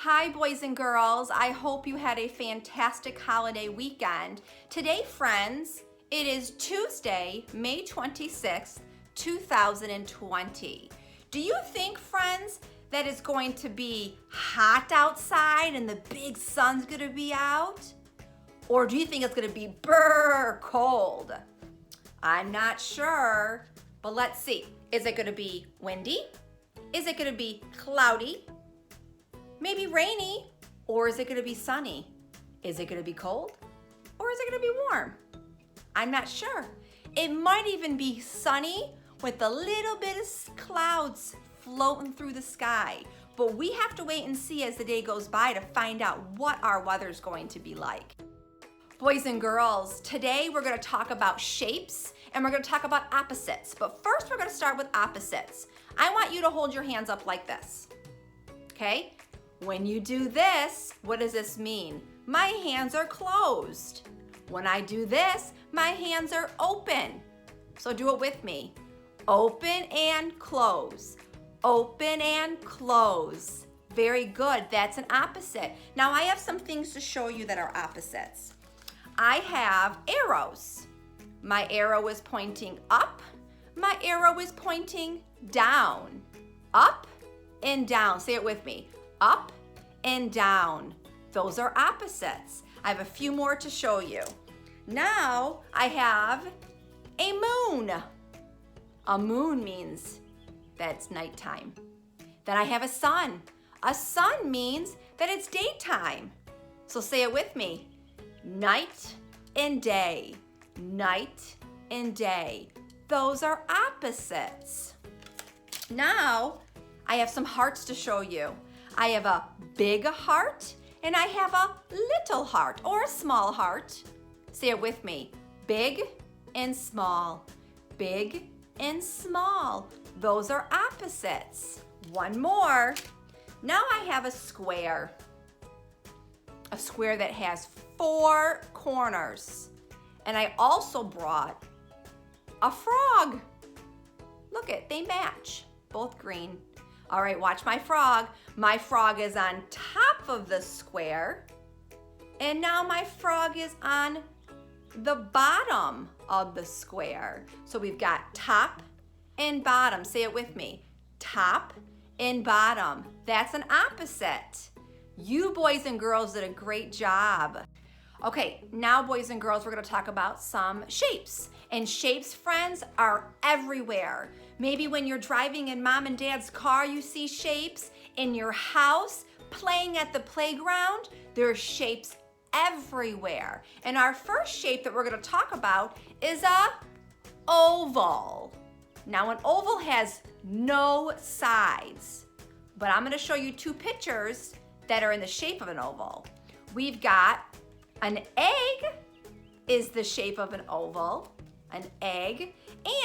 Hi, boys and girls. I hope you had a fantastic holiday weekend. Today, friends, it is Tuesday, May 26th, 2020. Do you think, friends, that it's going to be hot outside and the big sun's going to be out? Or do you think it's going to be cold? I'm not sure, but let's see. Is it going to be windy? Is it going to be cloudy? Maybe rainy? Or is it going to be sunny? Is it going to be cold? Or is it going to be warm? I'm not sure. It might even be sunny with a little bit of clouds floating through the sky. But we have to wait and see as the day goes by to find out what our weather's going to be like. Boys and girls, today we're going to talk about shapes and we're going to talk about opposites. But first we're going to start with opposites. I want you to hold your hands up like this. Okay? When you do this, what does this mean? My hands are closed. When I do this, my hands are open. So do it with me. Open and close. Open and close. Very good. That's an opposite. Now I have some things to show you that are opposites. I have arrows. My arrow is pointing up. My arrow is pointing down. Up and down. Say it with me. Up and down. Those are opposites. I have a few more to show you. Now I have a moon. A moon means that it's nighttime. Then I have a sun. A sun means that it's daytime. So say it with me. Night and day. Night and day. Those are opposites. Now I have some hearts to show you. I have a big heart and I have a little heart or a small heart. Say it with me. Big and small. Big and small. Those are opposites. One more. Now I have a square. A square that has 4 corners. And I also brought a frog. Look it, they match. Both green. All right, watch my frog. My frog is on top of the square. And now my frog is on the bottom of the square. So we've got top and bottom. Say it with me. Top and bottom. That's an opposite. You boys and girls did a great job. Okay, now boys and girls, we're gonna talk about some shapes. And shapes, friends, are everywhere. Maybe when you're driving in mom and dad's car, you see shapes. In your house, playing at the playground, there are shapes everywhere. And our first shape that we're gonna talk about is a oval. Now an oval has no sides, but I'm gonna show you 2 pictures that are in the shape of an oval. We've got an egg is the shape of an oval, an egg,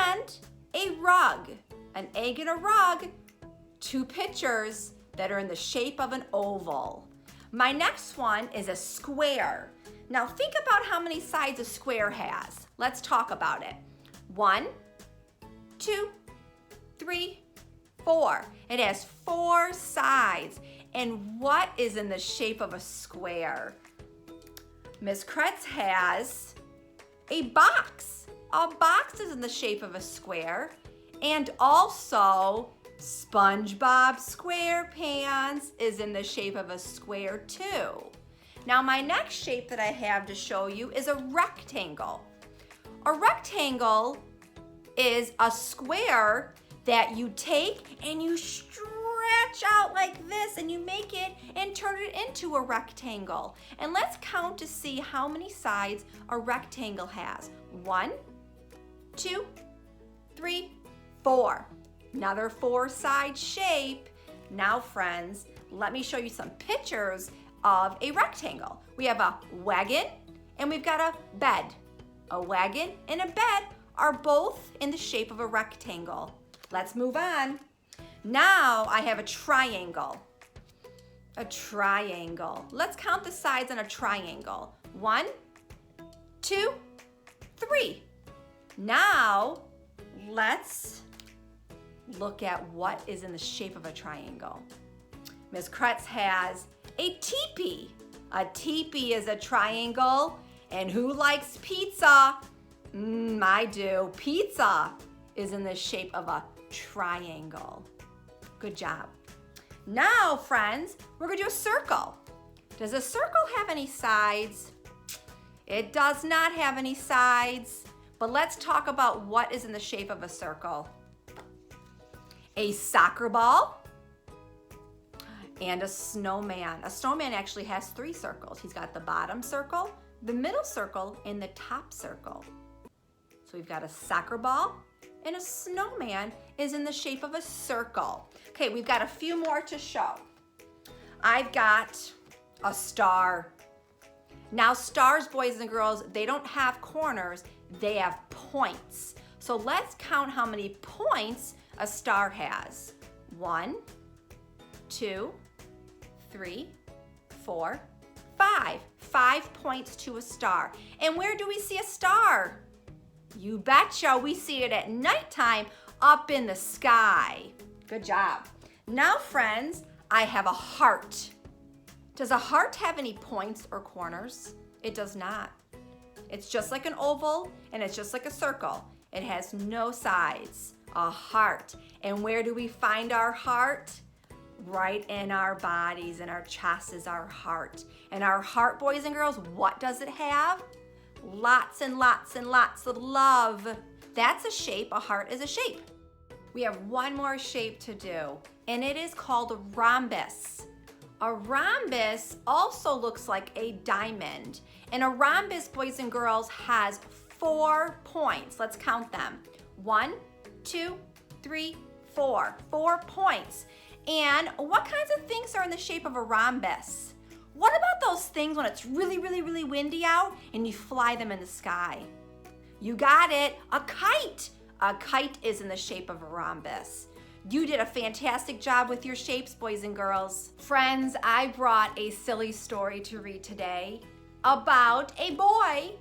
and a rug. An egg and a rug, 2 pictures that are in the shape of an oval. My next one is a square. Now think about how many sides a square has. Let's talk about it. 1, 2, 3, 4. It has 4 sides. And what is in the shape of a square? Miss Kretz has a box. A box is in the shape of a square. And also, SpongeBob SquarePants is in the shape of a square too. Now my next shape that I have to show you is a rectangle. A rectangle is a square that you take and you stretch out like this and you make it and turn it into a rectangle. And let's count to see how many sides a rectangle has. 1, 2, 3, 4. Another 4-side shape. Now friends, let me show you some pictures of a rectangle. We have a wagon and we've got a bed. A wagon and a bed are both in the shape of a rectangle. Let's move on. Now I have a triangle. A triangle. Let's count the sides on a triangle. 1, 2, 3. Now let's look at what is in the shape of a triangle. Ms. Kretz has a teepee. A teepee is a triangle. And who likes pizza? I do. Pizza is in the shape of a triangle. Good job. Now, friends, we're gonna do a circle. Does a circle have any sides? It does not have any sides, but let's talk about what is in the shape of a circle. A soccer ball and a snowman. A snowman actually has 3 circles. He's got the bottom circle, the middle circle, and the top circle. So we've got a soccer ball and a snowman is in the shape of a circle. Okay, we've got a few more to show. I've got a star. Now stars, boys and girls, they don't have corners, they have points. So let's count how many points a star has. 1, 2, 3, 4, 5. 5 points to a star. And where do we see a star? You betcha, we see it at nighttime up in the sky. Good job. Now, friends, I have a heart. Does a heart have any points or corners? It does not. It's just like an oval and it's just like a circle. It has no sides. A heart. And where do we find our heart? Right in our bodies, and our chest is our heart. And our heart, boys and girls, what does it have? Lots and lots and lots of love. That's a shape. A heart is a shape. We have one more shape to do, and it is called a rhombus. A rhombus also looks like a diamond. And a rhombus, boys and girls, has 4 points. Let's count them. 1, 2, 3, 4. 4 points. And what kinds of things are in the shape of a rhombus? What about those things when it's really, really, really windy out and you fly them in the sky? You got it, a kite. A kite is in the shape of a rhombus. You did a fantastic job with your shapes, boys and girls. Friends, I brought a silly story to read today about a boy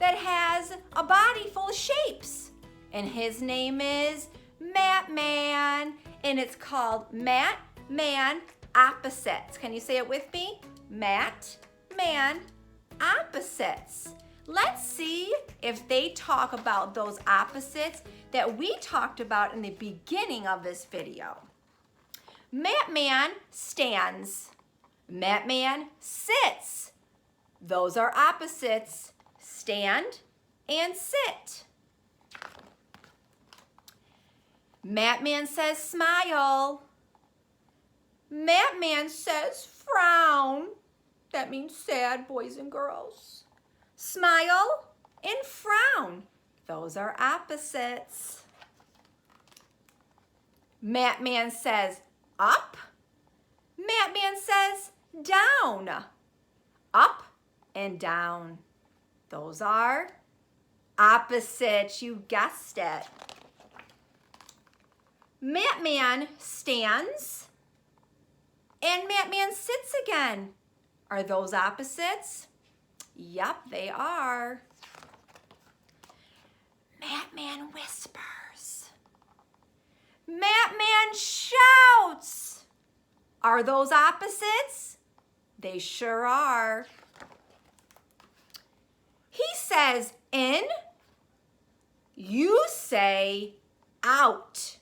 that has a body full of shapes. And his name is Matt Man. And it's called Matt Man Opposites. Can you say it with me? Matt Man Opposites. Let's see if they talk about those opposites that we talked about in the beginning of this video. Matt Man stands. Matt Man sits. Those are opposites. Stand and sit. Matt Man says smile. Matt Man says frown. That means sad, boys and girls. Smile and frown. Those are opposites. Matt Man says up. Matt Man says down. Up and down. Those are opposites. You guessed it. Matt Man stands and Matt Man sits again. Are those opposites? Yep, they are. Matt Man whispers. Matt Man shouts. Are those opposites? They sure are. He says in. You say out.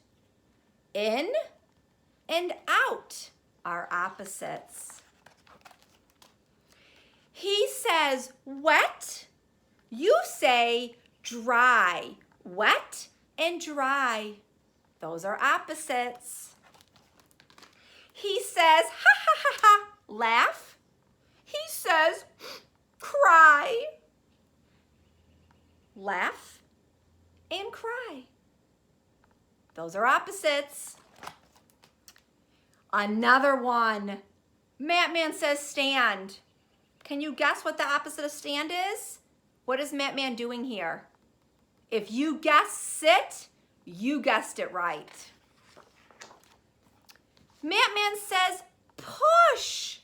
In and out are opposites. He says wet. You say dry. Wet and dry. Those are opposites. He says ha ha ha ha. Laugh. He says cry. Laugh and cry. Those are opposites. Another one. Matt Man says stand. Can you guess what the opposite of stand is? What is Matt Man doing here? If you guess sit, you guessed it right. Matt Man says push.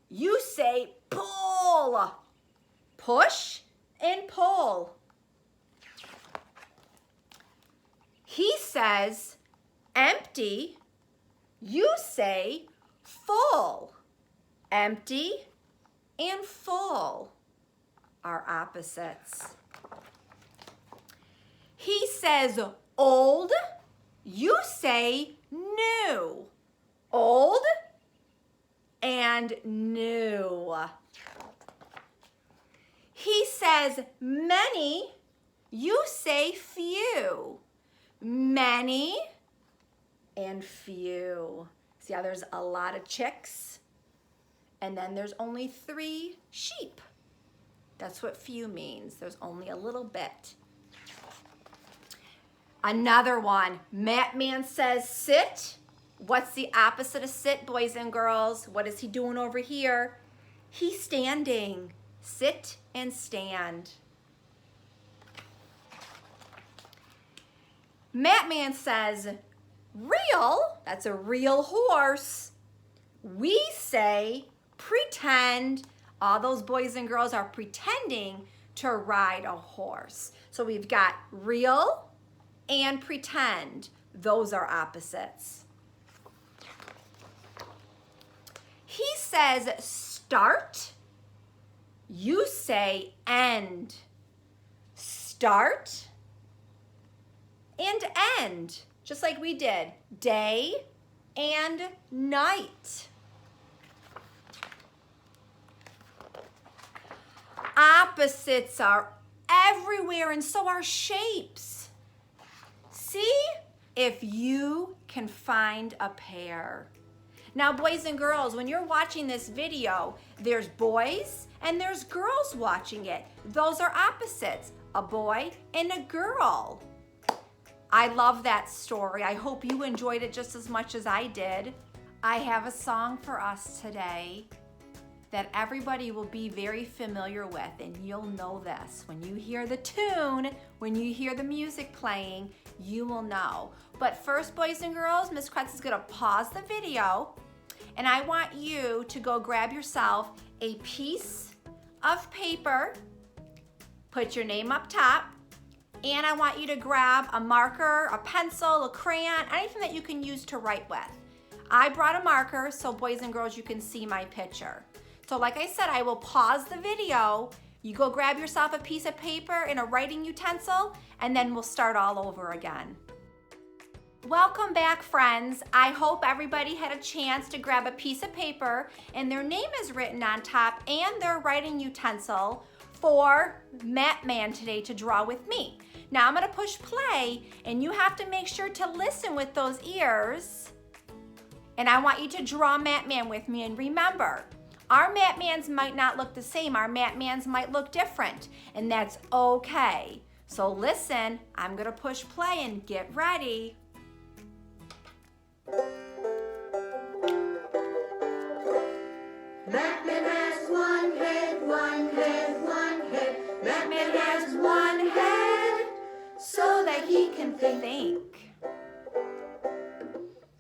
You say pull. Push and pull. He says empty. You say full. Empty and full are opposites. He says old, you say new. Old and new. He says many, you say few. Many and few. See how there's a lot of chicks? And then there's only 3 sheep. That's what few means. There's only a little bit. Another one. Matman says sit. What's the opposite of sit, boys and girls? What is he doing over here? He's standing. Sit and stand. Matman says real. That's a real horse. We say pretend. All those boys and girls are pretending to ride a horse. So we've got real and pretend. Those are opposites. He says start. You say end. Start and end. Just like we did. Day and night. Opposites are everywhere, and so are shapes. See if you can find a pair. Now, boys and girls, when you're watching this video, there's boys and there's girls watching it. Those are opposites, a boy and a girl. I love that story. I hope you enjoyed it just as much as I did. I have a song for us today that everybody will be very familiar with, and you'll know this. When you hear the tune, when you hear the music playing, you will know. But first, boys and girls, Miss Kretz is gonna pause the video, and I want you to go grab yourself a piece of paper, put your name up top, and I want you to grab a marker, a pencil, a crayon, anything that you can use to write with. I brought a marker so boys and girls, you can see my picture. So like I said, I will pause the video. You go grab yourself a piece of paper and a writing utensil, and then we'll start all over again. Welcome back, friends. I hope everybody had a chance to grab a piece of paper and their name is written on top and their writing utensil for Matman today to draw with me. Now I'm gonna push play, and you have to make sure to listen with those ears. And I want you to draw Matman with me, and remember, our Matmans might not look the same. Our Matmans might look different, and that's okay. So listen, I'm gonna push play and get ready. Matman has one head, one head, one head. Matman has one head so that he can think.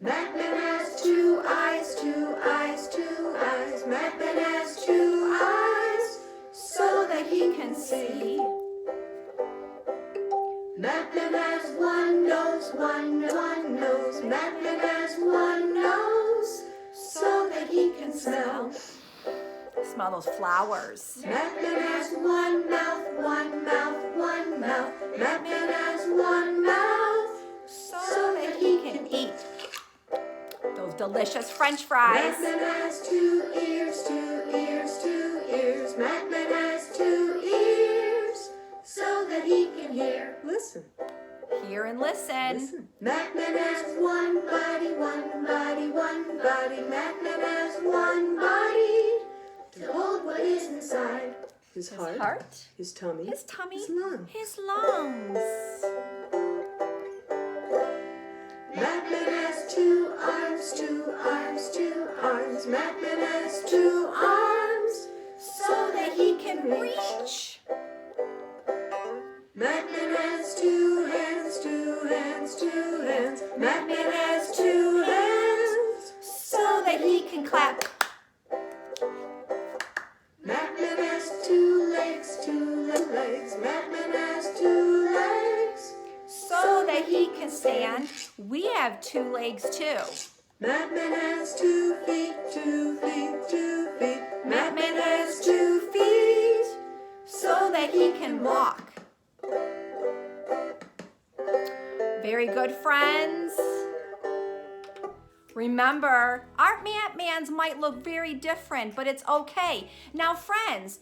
Matman has 2 eyes, 2 eyes, 2 eyes. Matman has 2 eyes So that he can see. Matman has one nose, one nose. Matman has one nose so that he can smell. Smell those flowers. Matman has one mouth, one mouth, one mouth. Matman has one mouth So that he can eat those delicious French fries. Matman has 2 ears, 2 ears, 2 ears. Matman has 2 ears so that he can hear. Listen. Hear and listen. Matman has one body, one body, one body. Matman has one body to hold what is inside. His His heart, heart, his tummy, his tummy, his lungs. his lungs. Matman has 2 arms, 2 arms, 2 arms. Matman has 2 arms So that he can reach. Matman has 2 hands, 2 hands, 2 hands. Matman has 2 hands so that he can clap. Matman has 2 legs, 2 legs. Matman has 2 legs So that he can stand. We have 2 legs too. Matman has 2 feet, 2 feet, 2 feet. Matman has 2 feet so that he can walk. Very good, friends. Remember, our Matmans might look very different, but it's okay. Now, friends,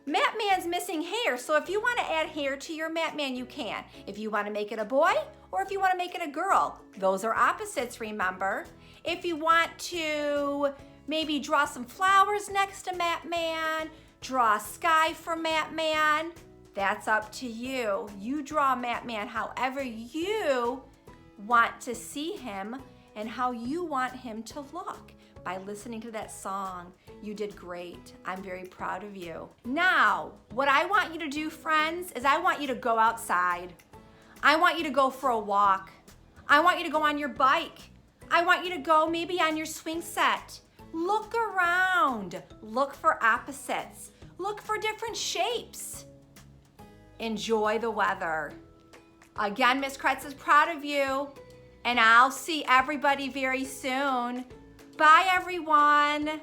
Matman's missing hair, so if you want to add hair to your Matman, you can. If you want to make it a boy or if you want to make it a girl, those are opposites, remember. If you want to maybe draw some flowers next to Matman, draw a sky for Matman, that's up to you. You draw Matman however you want to see him and how you want him to look by listening to that song. You did great. I'm very proud of you. Now, what I want you to do, friends, is I want you to go outside. I want you to go for a walk. I want you to go on your bike. I want you to go maybe on your swing set. Look around. Look for opposites. Look for different shapes. Enjoy the weather. Again, Miss Kretz is proud of you, and I'll see everybody very soon. Bye, everyone.